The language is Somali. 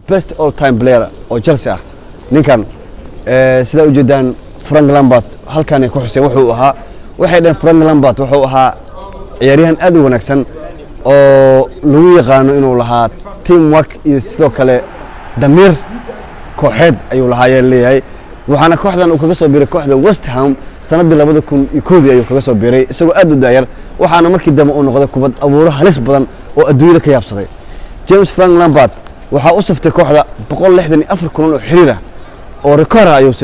best all time player oo Chelsea ah ninkan sida u jeedaan Frank Lampard halkan ay ku xusay wuxuu ahaa waxay dhan Frank Lampard wuxuu ahaa ciyaaryahan aad u wanaagsan oo lagu yaqaan inuu lahaa teamwork iyo sidoo kale damir kooxeed ayuu leeyahay waxaana kooxdan uu kaga soo biiray kooxda West Ham sanadii 2001 ayuu kaga soo biiray isagoo aad u daayar waxaana markii dambe uu noqday kubad abuur halis badan oo adduunyada ka yaabsaday James Frank Lampard waxa uu saftay kooxda 164 kulan oo xiriir ah oo rikoor ayuu